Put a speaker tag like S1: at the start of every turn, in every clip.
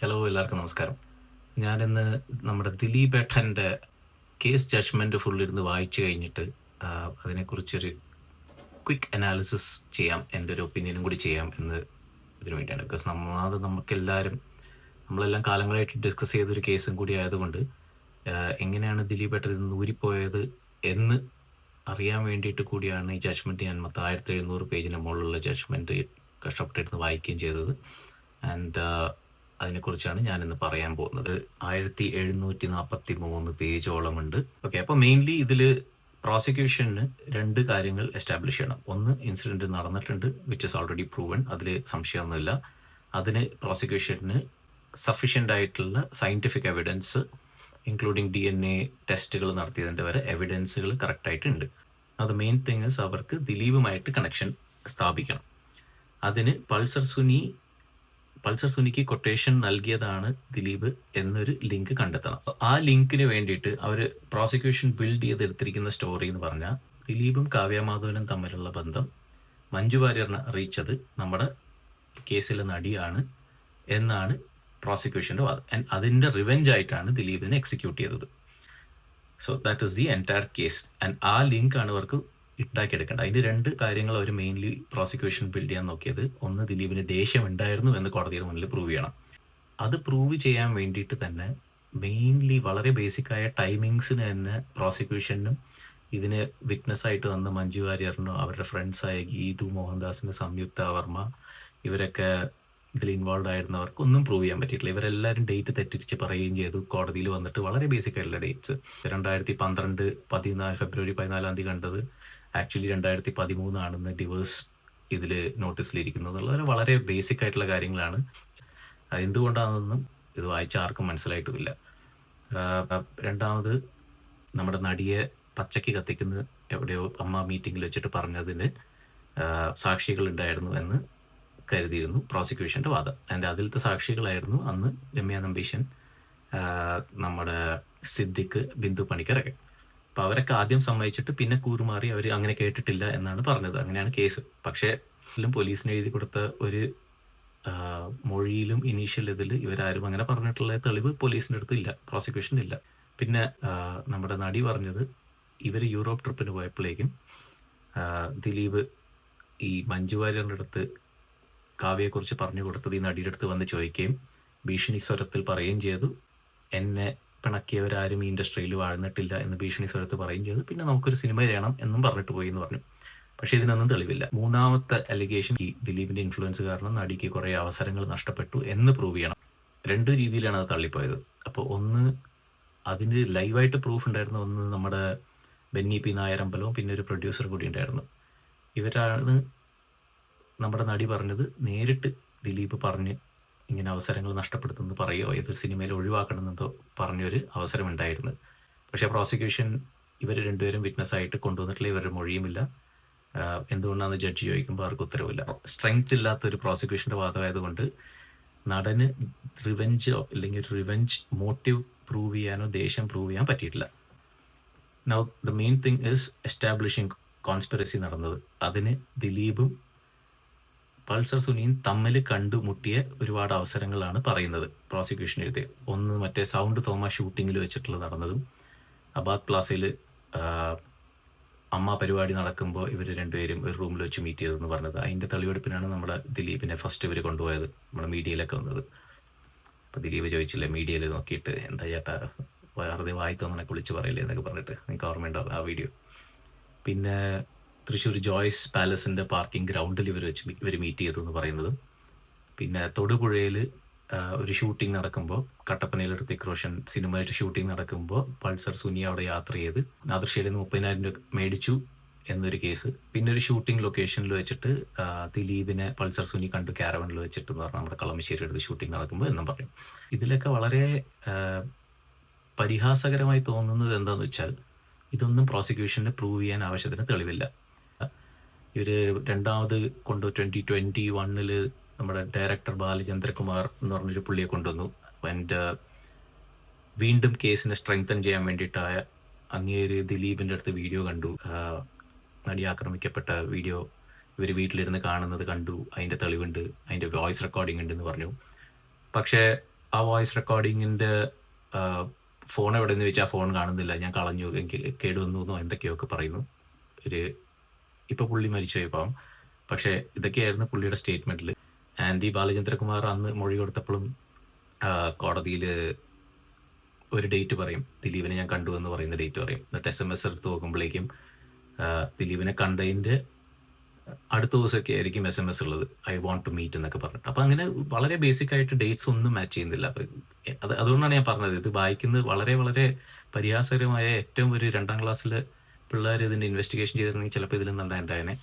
S1: Hello, എല്ലാവർക്കും നമസ്കാരം. ഞാനിന്ന് നമ്മുടെ ദിലീപ് ഏട്ടൻ്റെ കേസ് ജഡ്ജ്മെൻറ്റ് ഫുള്ളിരുന്ന് വായിച്ചു കഴിഞ്ഞിട്ട് അതിനെക്കുറിച്ചൊരു ക്വിക്ക് അനാലിസിസ് ചെയ്യാം, എൻ്റെ ഒരു ഒപ്പീനിയനും കൂടി ചെയ്യാം ഇതിനു വേണ്ടിയാണ്. ബിക്കോസ് നമ്മളെല്ലാം കാലങ്ങളായിട്ട് ഡിസ്കസ് ചെയ്തൊരു കേസും കൂടി ആയതുകൊണ്ട് എങ്ങനെയാണ് ദിലീപ് ഏട്ടൻ നിന്ന് ഊരിപ്പോയത് എന്ന് അറിയാൻ വേണ്ടിയിട്ട് കൂടിയാണ് ഈ ജഡ്ജ്മെൻറ്റ് ഞാൻ 1700 പേജിന് മുകളിലുള്ള ജഡ്ജ്മെൻറ്റ് കഷ്ടപ്പെട്ടിരുന്ന് വായിക്കുകയും ചെയ്തത്. ആൻഡ് അതിനെക്കുറിച്ചാണ് ഞാനിന്ന് പറയാൻ പോകുന്നത്. 1743 പേജോളമുണ്ട്. ഓക്കെ, അപ്പോൾ മെയിൻലി ഇതിൽ പ്രോസിക്യൂഷന് 2 കാര്യങ്ങൾ എസ്റ്റാബ്ലിഷ് ചെയ്യണം. ഒന്ന്, ഇൻസിഡൻറ്റ് നടന്നിട്ടുണ്ട്, വിച്ച് ഇസ് ഓൾറെഡി പ്രൂവൺ, അതിൽ സംശയമൊന്നുമില്ല. അതിന് പ്രോസിക്യൂഷന് സഫീഷ്യൻ്റ് ആയിട്ടുള്ള സയൻറ്റിഫിക് എവിഡൻസ് ഇൻക്ലൂഡിങ് DNA ടെസ്റ്റുകൾ നടത്തിയതിൻ്റെ വരെ എവിഡൻസുകൾ കറക്റ്റായിട്ടുണ്ട്. അത് മെയിൻ തിങ് ഇസ് അവർക്ക് ദിലീപുമായിട്ട് കണക്ഷൻ സ്ഥാപിക്കണം. അതിന് പൾസർ സുനിക്ക് കൊട്ടേഷൻ നൽകിയതാണ് ദിലീപ് എന്നൊരു ലിങ്ക് കണ്ടെത്തണം. ആ ലിങ്കിന് വേണ്ടിയിട്ട് അവർ പ്രോസിക്യൂഷൻ ബിൽഡ് ചെയ്തെടുത്തിരിക്കുന്ന സ്റ്റോറി എന്ന് പറഞ്ഞാൽ ദിലീപും കാവ്യമാധവനും തമ്മിലുള്ള ബന്ധം മഞ്ജു വാര്യറിനെ അറിയിച്ചത് നമ്മുടെ കേസിലെ നടിയാണ് എന്നാണ് പ്രോസിക്യൂഷൻ്റെ വാദം. ആൻഡ് അതിൻ്റെ റിവെഞ്ച് ആയിട്ടാണ് ദിലീപിനെ എക്സിക്യൂട്ട് ചെയ്തത്. So that is the entire case. And ആ ലിങ്കാണ് അവർക്ക് ഉണ്ടാക്കിയെടുക്കേണ്ടത്. അതിന് 2 കാര്യങ്ങൾ അവർ മെയിൻലി പ്രോസിക്യൂഷൻ ബിൽഡ് ചെയ്യാൻ നോക്കിയത്. ഒന്ന്, ദിലീപിന് ദേഷ്യം ഉണ്ടായിരുന്നു എന്ന് കോടതിയുടെ മുന്നിൽ പ്രൂവ് ചെയ്യണം. അത് പ്രൂവ് ചെയ്യാൻ വേണ്ടിയിട്ട് തന്നെ മെയിൻലി വളരെ ബേസിക്കായ ടൈമിങ്സിന് തന്നെ പ്രോസിക്യൂഷനും ഇതിന് വിറ്റ്നസ് ആയിട്ട് വന്ന മഞ്ജു വാര്യറിനോ അവരുടെ ഫ്രണ്ട്സായ ഗീതു മോഹൻദാസിന്, സംയുക്ത വർമ്മ, ഇവരൊക്കെ ഇതിൽ ഇൻവോൾവ് ആയിരുന്നവർക്കൊന്നും പ്രൂവ് ചെയ്യാൻ പറ്റിയിട്ടില്ല. ഇവരെല്ലാവരും ഡേറ്റ് തെറ്റിച്ച് പറയുകയും ചെയ്തു. കോടതിയിൽ വന്നിട്ട് വളരെ ബേസിക് ആയിട്ടുള്ള ഡേറ്റ്സ് 2012 ഫെബ്രുവരി 14 കണ്ടത് ആക്ച്വലി 2013 ആണെന്ന് ഡിവേഴ്സ് ഇതിൽ നോട്ടീസിലിരിക്കുന്നത്. വളരെ ബേസിക് ആയിട്ടുള്ള കാര്യങ്ങളാണ്. എന്തുകൊണ്ടാണെന്നും ഇത് വായിച്ച ആർക്കും മനസ്സിലായിട്ടുമില്ല. രണ്ടാമത്, നമ്മുടെ നടിയെ പച്ചയ്ക്ക് കത്തിക്കുന്ന എവിടെയോ അമ്മ മീറ്റിങ്ങിൽ വെച്ചിട്ട് പറഞ്ഞതിന് സാക്ഷികൾ ഉണ്ടായിരുന്നു എന്ന് കരുതിയിരുന്നു പ്രോസിക്യൂഷൻ്റെ വാദം. ആൻഡ് അതിലത്തെ സാക്ഷികളായിരുന്നു അന്ന് രമ്യ നമ്പീശൻ, നമ്മുടെ സിദ്ദിഖ്, ബിന്ദു പണിക്കരൊക്കെ. അപ്പോൾ അവരൊക്കെ ആദ്യം സമ്മതിച്ചിട്ട് പിന്നെ കൂറുമാറി അവർ അങ്ങനെ കേട്ടിട്ടില്ല എന്നാണ് പറഞ്ഞത്. അങ്ങനെയാണ് കേസ്. പക്ഷേ പോലീസിന് എഴുതി കൊടുത്ത ഒരു മൊഴിയിലും ഇനീഷ്യൽ ഇതിൽ ഇവരാരും അങ്ങനെ പറഞ്ഞിട്ടുള്ള തെളിവ് പോലീസിൻ്റെ അടുത്ത് ഇല്ല, പ്രോസിക്യൂഷനില്ല. പിന്നെ നമ്മുടെ നടി പറഞ്ഞത് ഇവർ യൂറോപ്പ് ട്രിപ്പിന് പോയപ്പോഴേക്കും ദിലീപ് ഈ മഞ്ജു വാര്യറിൻ്റെ അടുത്ത് കാവ്യയെക്കുറിച്ച് പറഞ്ഞു കൊടുത്തത് ഈ നടിയുടെ അടുത്ത് വന്ന് ചോദിക്കുകയും ഭീഷണി സ്വരത്തിൽ പറയുകയും ചെയ്തു. എന്നെ പിണക്കിയവരാരും ഈ ഇൻഡസ്ട്രിയിൽ വാഴ്ന്നിട്ടില്ല എന്ന് ഭീഷണി സ്വരത്തിൽ പറയുകയും ചെയ്തു. പിന്നെ നമുക്കൊരു സിനിമ ചെയ്യണം എന്നും പറഞ്ഞിട്ട് പോയി എന്ന് പറഞ്ഞു. പക്ഷേ ഇതിനൊന്നും തെളിവില്ല. മൂന്നാമത്തെ അലിഗേഷൻ, ഈ ദിലീപിൻ്റെ ഇൻഫ്ലുവൻസ് കാരണം നടിക്ക് കുറേ അവസരങ്ങൾ നഷ്ടപ്പെട്ടു എന്ന് പ്രൂവ് ചെയ്യണം. 2 രീതിയിലാണ് അത് തള്ളിപ്പോയത്. അപ്പോൾ ഒന്ന്, അതിന് ലൈവായിട്ട് പ്രൂഫ് ഉണ്ടായിരുന്നു. ഒന്ന്, നമ്മുടെ ബെന്നി പി നായരമ്പലവും പിന്നെ ഒരു പ്രൊഡ്യൂസർ കൂടി ഉണ്ടായിരുന്നു. ഇവരാണ് നമ്മുടെ നടി പറഞ്ഞത് നേരിട്ട് ദിലീപ് പറഞ്ഞ് ഇങ്ങനെ അവസരങ്ങൾ നഷ്ടപ്പെടുത്തുന്നത് പറയുകയോ ഏതൊരു സിനിമയിൽ ഒഴിവാക്കണമെന്നോ പറഞ്ഞൊരു അവസരം ഉണ്ടായിരുന്നു. പക്ഷേ പ്രോസിക്യൂഷൻ ഇവർ 2 പേരും വിറ്റ്നസ് ആയിട്ട് കൊണ്ടുവന്നിട്ടുള്ള ഇവരുടെ മൊഴിയുമില്ല. എന്തുകൊണ്ടാണെന്ന് ജഡ്ജി ചോദിക്കുമ്പോൾ അവർക്ക് ഉത്തരവില്ല. സ്ട്രെങ്ത് ഇല്ലാത്തൊരു പ്രോസിക്യൂഷൻ്റെ വാദമായതുകൊണ്ട് നടന് റിവെഞ്ചോ അല്ലെങ്കിൽ റിവെഞ്ച് മോട്ടീവ് പ്രൂവ് ചെയ്യാനോ ദേഷ്യം പ്രൂവ് ചെയ്യാൻ പറ്റിയിട്ടില്ല. Now the main thing is establishing conspiracy നടന്നത്. അതിന് ദിലീപും പൾസർ സുനിയും തമ്മിൽ കണ്ടുമുട്ടിയ ഒരുപാട് അവസരങ്ങളാണ് പറയുന്നത് പ്രോസിക്യൂഷൻ എഴുതി. ഒന്ന്, മറ്റേ സൗണ്ട് തോമ ഷൂട്ടിങ്ങിൽ വെച്ചിട്ടുള്ള നടന്നതും, അബാദ് പ്ലാസയിൽ അമ്മ പരിപാടി നടക്കുമ്പോൾ ഇവർ 2 പേരും ഒരു റൂമിൽ വെച്ച് മീറ്റ് ചെയ്തതെന്ന് പറഞ്ഞത്. അതിൻ്റെ തെളിവെടുപ്പിനാണ് നമ്മുടെ ദിലീപിനെ ഫസ്റ്റ് ഇവർ കൊണ്ടുപോയത്, നമ്മുടെ മീഡിയയിലൊക്കെ വന്നത്. അപ്പോൾ ദിലീപ് ചോദിച്ചില്ലേ മീഡിയയിൽ നോക്കിയിട്ട്, എന്താ ചേട്ടാ വെറുതെ വായി തോന്നണൊക്കെ വിളിച്ച് പറയില്ലേ എന്നൊക്കെ പറഞ്ഞിട്ട്, നിങ്ങൾക്ക് ഓർമ്മയുണ്ടാവും ആ വീഡിയോ. പിന്നെ തൃശ്ശൂർ ജോയ്സ് പാലസിൻ്റെ പാർക്കിംഗ് ഗ്രൗണ്ടിൽ ഇവർ മീറ്റ് ചെയ്തു എന്ന് പറയുന്നതും. പിന്നെ തൊടുപുഴയിൽ ഒരു ഷൂട്ടിംഗ് നടക്കുമ്പോൾ, കട്ടപ്പനയിൽ ഋത്തിക് റോഷൻ സിനിമയായിട്ട് ഷൂട്ടിംഗ് നടക്കുമ്പോൾ പൾസർ സുനി അവിടെ യാത്ര ചെയ്ത് നാദൃശ്ശേരിയിൽ നിന്ന് 30,000 രൂപ മേടിച്ചു എന്നൊരു കേസ്. പിന്നെ ഒരു ഷൂട്ടിംഗ് ലൊക്കേഷനിൽ വെച്ചിട്ട് ദിലീപിനെ പൾസർ സുനി കണ്ടു കാരവനിൽ വെച്ചിട്ട് എന്ന് പറഞ്ഞാൽ നമ്മുടെ കളമശ്ശേരി അടുത്ത് ഷൂട്ടിംഗ് നടക്കുമ്പോൾ എന്നും പറയും. ഇതിലൊക്കെ വളരെ പരിഹാസകരമായി തോന്നുന്നത് എന്താണെന്ന് വെച്ചാൽ, ഇതൊന്നും പ്രോസിക്യൂഷന് പ്രൂവ് ചെയ്യാൻ ആവശ്യത്തിന് തെളിവില്ല. ഇവർ രണ്ടാമത് 2021 നമ്മുടെ ഡയറക്ടർ ബാലചന്ദ്രകുമാർ എന്ന് പറഞ്ഞൊരു പുള്ളിയെ കൊണ്ടുവന്നു. ആൻഡ് വീണ്ടും കേസിനെ സ്ട്രെങ്തൻ ചെയ്യാൻ വേണ്ടിയിട്ടായ അങ്ങേര് ദിലീപിൻ്റെ അടുത്ത് വീഡിയോ കണ്ടു. നടി ആക്രമിക്കപ്പെട്ട വീഡിയോ ഇവർ വീട്ടിലിരുന്ന് കാണുന്നത് കണ്ടു, അതിൻ്റെ തെളിവുണ്ട്, അതിൻ്റെ വോയിസ് റെക്കോർഡിംഗ് ഉണ്ടെന്ന് പറഞ്ഞു. പക്ഷേ ആ വോയിസ് റെക്കോർഡിങ്ങിൻ്റെ ഫോൺ എവിടെയെന്ന് ചോദിച്ചാൽ ഫോൺ കാണുന്നില്ല, ഞാൻ കളഞ്ഞു, എനിക്ക് കേടുവന്നു എന്നോ എന്തൊക്കെയൊക്കെ പറയുന്നു. ഇപ്പോൾ പുള്ളി മരിച്ചുപോയി പാവം. പക്ഷേ ഇതൊക്കെയായിരുന്നു പുള്ളിയുടെ സ്റ്റേറ്റ്മെൻറ്റിൽ. ആൻഡ് ഈ ബാലചന്ദ്രകുമാർ അന്ന് മൊഴി കൊടുത്തപ്പോഴും കോടതിയിൽ ഒരു ഡേറ്റ് പറയും, ദിലീപിനെ ഞാൻ കണ്ടു എന്ന് പറയുന്ന ഡേറ്റ് പറയും. എന്നിട്ട് SMS എടുത്ത് നോക്കുമ്പോഴേക്കും ദിലീപിനെ കണ്ടതിൻ്റെ അടുത്ത ദിവസമൊക്കെ ആയിരിക്കും SMS ഉള്ളത്, ഐ വോണ്ട് ടു മീറ്റ് എന്നൊക്കെ പറഞ്ഞിട്ട്. അപ്പം അങ്ങനെ വളരെ ബേസിക് ആയിട്ട് ഡേറ്റ്സ് ഒന്നും മാച്ച് ചെയ്യുന്നില്ല. അപ്പം അതുകൊണ്ടാണ് ഞാൻ പറഞ്ഞത്, ഇത് വായിക്കുന്നത് വളരെ വളരെ പരിഹാസകരമായ, ഏറ്റവും ഒരു 2ാം ക്ലാസ്സിൽ പിള്ളേർ ഇതിൻ്റെ ഇൻവെസ്റ്റിഗേഷൻ ചെയ്തിരുന്നെങ്കിൽ ചിലപ്പോൾ ഇതിൽ ഉണ്ടായേനെ.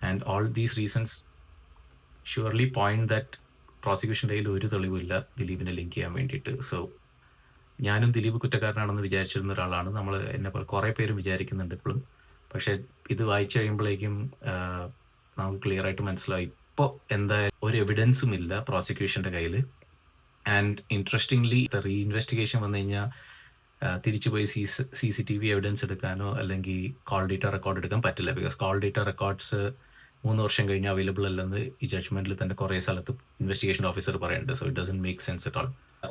S1: And all these reasons surely point that പ്രോസിക്യൂഷൻ്റെ കയ്യിൽ ഒരു തെളിവില്ല ദിലീപിനെ ലിങ്ക് ചെയ്യാൻ വേണ്ടിയിട്ട്. സോ ഞാനും ദിലീപ് കുറ്റക്കാരനാണെന്ന് വിചാരിച്ചിരുന്ന ഒരാളാണ്, നമ്മൾ എന്നെപ്പോലെ കുറേ പേരും വിചാരിക്കുന്നുണ്ട് ഇപ്പോഴും. പക്ഷേ ഇത് വായിച്ചു കഴിയുമ്പോഴേക്കും നമുക്ക് ക്ലിയർ ആയിട്ട് മനസ്സിലായി ഇപ്പോൾ എന്തായാലും ഒരു എവിഡൻസും ഇല്ല പ്രോസിക്യൂഷൻ്റെ കയ്യിൽ. ആൻഡ് ഇൻട്രസ്റ്റിംഗ്ലി റീ ഇൻവെസ്റ്റിഗേഷൻ വന്നു കഴിഞ്ഞാൽ തിരിച്ചു പോയി CCTV എവിഡൻസ് എടുക്കാനോ അല്ലെങ്കിൽ കോൾ ഡേറ്റ റെക്കോർഡ് എടുക്കാൻ പറ്റില്ല. ബിക്കോസ് കോൾ ഡേറ്റ റെക്കോർഡ്സ് 3 വർഷം കഴിഞ്ഞ് അവൈലബിൾ അല്ലെന്ന് ഈ ജഡ്ജ്മെൻറ്റിൽ തന്നെ കുറേ സ്ഥലത്ത് ഇൻവെസ്റ്റിഗേഷൻ ഓഫീസർ പറയുന്നുണ്ട്. So it doesn't make sense at all.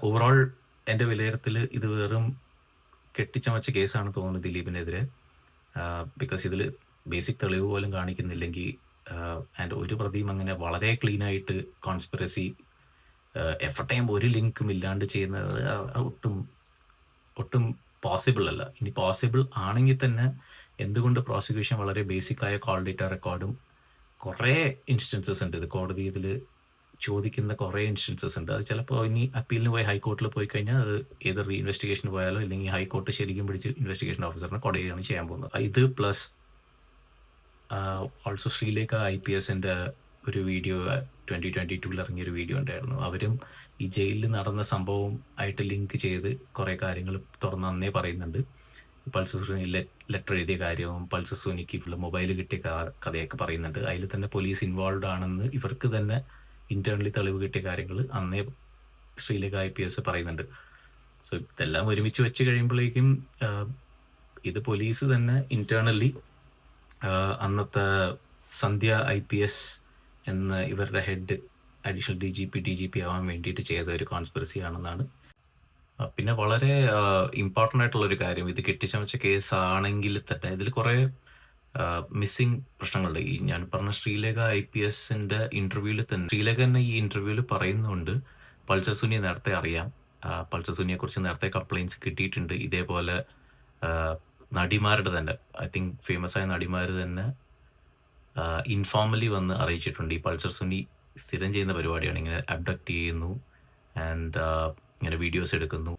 S1: Overall എൻ്റെ വിലയിരുത്തൽ ഇത് വെറും കെട്ടിച്ചമച്ച കേസാണ് തോന്നുന്നു ദിലീപിനെതിരെ. ബിക്കോസ് ഇതിൽ ബേസിക് തെളിവ് പോലും കാണിക്കുന്നില്ലെങ്കിൽ ആൻഡ് ഒരു പ്രതിയും അങ്ങനെ വളരെ ക്ലീനായിട്ട് കോൺസ്പിറസി എഫർട്ടൈം ഒരു ലിങ്കും ഇല്ലാണ്ട് ചെയ്യുന്നത് ഒട്ടും പോസിബിൾ അല്ല. ഇനി പോസിബിൾ ആണെങ്കിൽ തന്നെ എന്തുകൊണ്ട് പ്രോസിക്യൂഷൻ വളരെ ബേസിക്കായ കോൾ ഡേറ്റ റെക്കോർഡും കുറേ ഇൻസ്റ്റൻസസ് ഉണ്ട്, ഇത് കോടതി ഇതിൽ ചോദിക്കുന്ന കുറേ ഇൻസ്റ്റൻസസ് ഉണ്ട്. അത് ചിലപ്പോൾ ഇനി അപ്പീലിന് പോയി ഹൈക്കോർട്ടിൽ പോയി കഴിഞ്ഞാൽ അത് ഏത് റീ ഇൻവെസ്റ്റിഗേഷന് പോയാലോ ഇല്ലെങ്കിൽ ഹൈക്കോർട്ട് ശരിക്കും പിടിച്ച് ഇൻവെസ്റ്റിഗേഷൻ ഓഫീസറിനെ കൊടയാണ് ചെയ്യാൻ പോകുന്നത്. ഇത് പ്ലസ് ഓൾസോ ശ്രീലേഖ IPSൻ്റെ ഒരു വീഡിയോ 2022 ഇറങ്ങിയൊരു വീഡിയോ ഉണ്ടായിരുന്നു. അവരും ഈ ജയിലിൽ നടന്ന സംഭവം ആയിട്ട് ലിങ്ക് ചെയ്ത് കുറേ കാര്യങ്ങൾ തുറന്ന് അന്നേ പറയുന്നുണ്ട്. പൾസർ സുനി ലെറ്റർ എഴുതിയ കാര്യവും പൾസർ സുനിക്ക് മൊബൈൽ കിട്ടിയ കഥയൊക്കെ പറയുന്നുണ്ട്. അതിൽ തന്നെ പോലീസ് ഇൻവോൾവ് ആണെന്ന് ഇവർക്ക് തന്നെ ഇൻറ്റേർണലി തെളിവ് കിട്ടിയ കാര്യങ്ങൾ അന്നേ ശ്രീലേഖ IPS പറയുന്നുണ്ട്. സോ ഇതെല്ലാം ഒരുമിച്ച് വെച്ച് കഴിയുമ്പോഴേക്കും ഇത് പോലീസ് തന്നെ ഇൻറ്റേർണലി അന്നത്തെ സന്ധ്യ IPS എന്ന ഇവരുടെ ഹെഡ് അഡീഷണൽ DGP ആവാൻ വേണ്ടിയിട്ട് ചെയ്ത ഒരു കോൺസ്പിറസി ആണെന്നാണ്. പിന്നെ വളരെ ഇമ്പോർട്ടൻ്റ് ആയിട്ടുള്ളൊരു കാര്യം, ഇത് കെട്ടിച്ചമച്ച കേസാണെങ്കിൽ തന്നെ ഇതിൽ കുറേ മിസ്സിങ് പ്രശ്നങ്ങളുണ്ട്. ഈ ഞാൻ പറഞ്ഞ ശ്രീലേഖ IPSൻ്റെ ഇൻ്റർവ്യൂവിൽ തന്നെ ശ്രീലേഖ തന്നെ ഈ ഇൻ്റർവ്യൂവിൽ പറയുന്നുണ്ട് പൾസർ സുനിയെ നേരത്തെ അറിയാം, പൾസർ സുനിയെക്കുറിച്ച് നേരത്തെ കംപ്ലയിൻറ്റ്സ് കിട്ടിയിട്ടുണ്ട്. ഇതേപോലെ നടിമാരുടെ തന്നെ ഐ തിങ്ക് ഫേമസ് ആയ നടിമാർ തന്നെ ഇൻഫോർമലി വന്ന് അറിയിച്ചിട്ടുണ്ട് ഈ പൾസർ സുനി സ്ഥിരം ചെയ്യുന്ന പരിപാടിയാണ്, ഇങ്ങനെ അബ്ഡക്റ്റ് ചെയ്യുന്നു ആൻഡ് ഇങ്ങനെ വീഡിയോസ് എടുക്കുന്നു,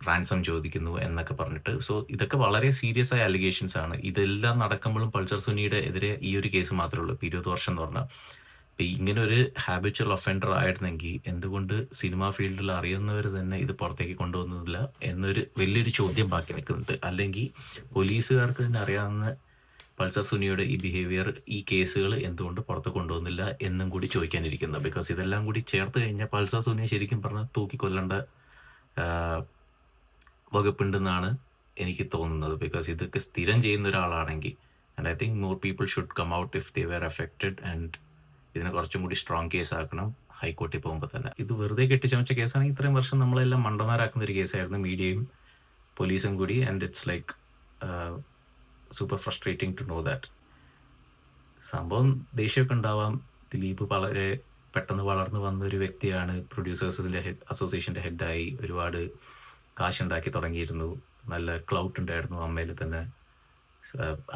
S1: റാൻസം ചോദിക്കുന്നു എന്നൊക്കെ പറഞ്ഞിട്ട്. സോ ഇതൊക്കെ വളരെ സീരിയസ് ആയ അലിഗേഷൻസ് ആണ്. ഇതെല്ലാം നടക്കുമ്പോഴും പൾസർ സുനിയുടെ എതിരെ ഈ ഒരു കേസ് മാത്രമേ ഉള്ളൂ. ഇപ്പോൾ 20 വർഷം എന്ന് പറഞ്ഞാൽ ഇപ്പം ഇങ്ങനെ ഒരു ഹാബിച്വൽ ഒഫൻഡർ ആയിരുന്നെങ്കിൽ എന്തുകൊണ്ട് സിനിമാ ഫീൽഡിൽ അറിയുന്നവർ തന്നെ ഇത് പുറത്തേക്ക് കൊണ്ടുവന്നില്ല എന്നൊരു വലിയൊരു ചോദ്യം ബാക്കി നിൽക്കുന്നുണ്ട്. അല്ലെങ്കിൽ പോലീസുകാർക്ക് തന്നെ അറിയാവുന്ന പൾസർ സുനിയുടെ ഈ ബിഹേവിയർ, ഈ കേസുകൾ എന്തുകൊണ്ട് പുറത്ത് കൊണ്ടുവന്നില്ല എന്നും കൂടി ചോദിക്കാനിരിക്കുന്നത്. ബിക്കോസ് ഇതെല്ലാം കൂടി ചേർത്ത് കഴിഞ്ഞാൽ പൾസർ സുനിയെ ശരിക്കും പറഞ്ഞാൽ തൂക്കിക്കൊല്ലേണ്ട വകുപ്പുണ്ടെന്നാണ് എനിക്ക് തോന്നുന്നത്. ബിക്കോസ് ഇതൊക്കെ സ്ഥിരം ചെയ്യുന്ന ഒരാളാണെങ്കിൽ and I think more people should come out if they were affected and ഇതിനെ കുറച്ചും കൂടി സ്ട്രോങ് കേസ് ആക്കണം ഹൈക്കോർട്ടിൽ പോകുമ്പോൾ തന്നെ. ഇത് വെറുതെ കെട്ടിച്ചമച്ച കേസാണെങ്കിൽ ഇത്രയും വർഷം നമ്മളെല്ലാം മണ്ടന്മാരാക്കുന്ന ഒരു കേസായിരുന്നു മീഡിയയും പോലീസും കൂടി. And it's like super frustrating to know that. സംഭവം ദേഷ്യമൊക്കെ ഉണ്ടാവാം. ദിലീപ് വളരെ പെട്ടെന്ന് വളർന്നു വന്ന ഒരു വ്യക്തിയാണ്, പ്രൊഡ്യൂസേഴ്സിൻ്റെ അസോസിയേഷൻ്റെ ഹെഡായി ഒരുപാട് കാശുണ്ടാക്കി തുടങ്ങിയിരുന്നു, നല്ല ക്ലൗട്ട് ഉണ്ടായിരുന്നു അമ്മയിൽ തന്നെ.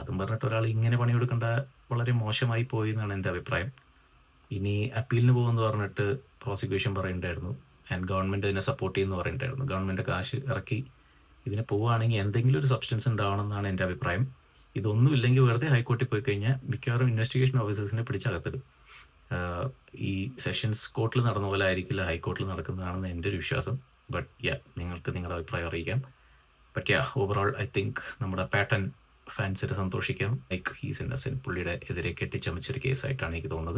S1: അതും പറഞ്ഞിട്ട് ഒരാൾ ഇങ്ങനെ പണിയെടുക്കേണ്ട വളരെ മോശമായി പോയി എന്നാണ് എൻ്റെ അഭിപ്രായം. ഇനി അപ്പീലിന് പോകുമെന്ന് പറഞ്ഞിട്ട് പ്രോസിക്യൂഷൻ പറയുന്നുണ്ടായിരുന്നു ആൻഡ് ഗവൺമെൻറ് ഇതിനെ സപ്പോർട്ട് ചെയ്യുമെന്ന് പറയുന്നുണ്ടായിരുന്നു. ഗവൺമെൻറ് കാശ് ഇറക്കി ഇതിനെ പോവുകയാണെങ്കിൽ എന്തെങ്കിലും ഒരു സബ്സ്റ്റൻസ് ഉണ്ടാവണം എന്നാണ് എൻ്റെ അഭിപ്രായം. ഇതൊന്നും ഇല്ലെങ്കിൽ വെറുതെ ഹൈക്കോർട്ടിൽ പോയി കഴിഞ്ഞാൽ മിക്കവാറും ഇൻവെസ്റ്റിഗേഷൻ ഓഫീസേഴ്സിനെ പിടിച്ചകത്തിടും. ഈ സെഷൻസ് കോർട്ടിൽ നടന്ന പോലെ ആയിരിക്കില്ല ഹൈക്കോർട്ടിൽ നടക്കുന്നതാണെന്ന് എൻ്റെ ഒരു വിശ്വാസം. ബട്ട് നിങ്ങൾക്ക് നിങ്ങളുടെ അഭിപ്രായം അറിയിക്കാം. ബട്ട് ഓവറോൾ ഐ തിങ്ക് നമ്മുടെ പാറ്റേൺ ഫാൻസിനെ സന്തോഷിക്കാം. ലൈക്ക് ഹീസ് ഇന്നസെൻറ്റ്, പുള്ളിയുടെ എതിരെ കെട്ടിച്ചമച്ചൊരു കേസായിട്ടാണ് എനിക്ക് തോന്നുന്നത്.